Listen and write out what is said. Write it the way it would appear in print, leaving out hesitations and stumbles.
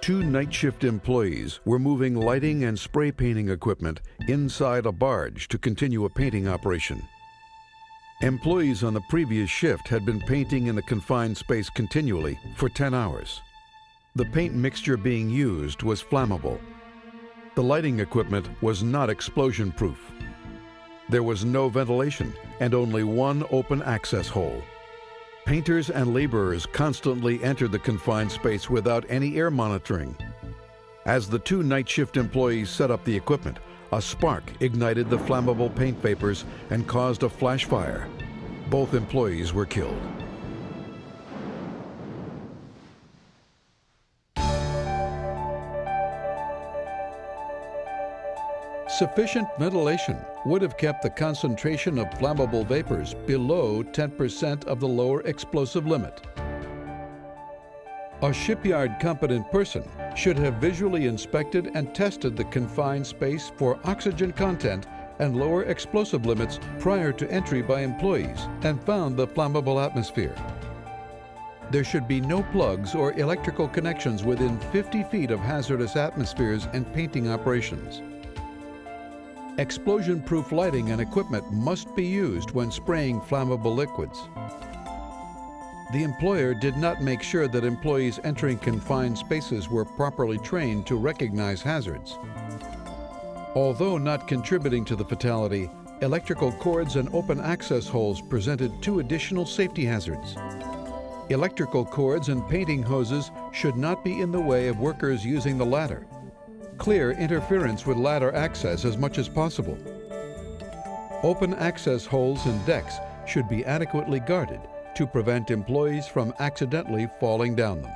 Two night shift employees were moving lighting and spray painting equipment inside a barge to continue a painting operation. Employees on the previous shift had been painting in the confined space continually for 10 hours. The paint mixture being used was flammable. The lighting equipment was not explosion-proof. There was no ventilation and only one open access hole. Painters and laborers constantly entered the confined space without any air monitoring. As the two night shift employees set up the equipment, a spark ignited the flammable paint vapors and caused a flash fire. Both employees were killed. Sufficient ventilation would have kept the concentration of flammable vapors below 10% of the lower explosive limit. A shipyard competent person should have visually inspected and tested the confined space for oxygen content and lower explosive limits prior to entry by employees and found the flammable atmosphere. There should be no plugs or electrical connections within 50 feet of hazardous atmospheres and painting operations. Explosion-proof lighting and equipment must be used when spraying flammable liquids. The employer did not make sure that employees entering confined spaces were properly trained to recognize hazards. Although not contributing to the fatality, electrical cords and open access holes presented two additional safety hazards. Electrical cords and painting hoses should not be in the way of workers using the ladder. Clear interference with ladder access as much as possible. Open access holes and decks should be adequately guarded to prevent employees from accidentally falling down them.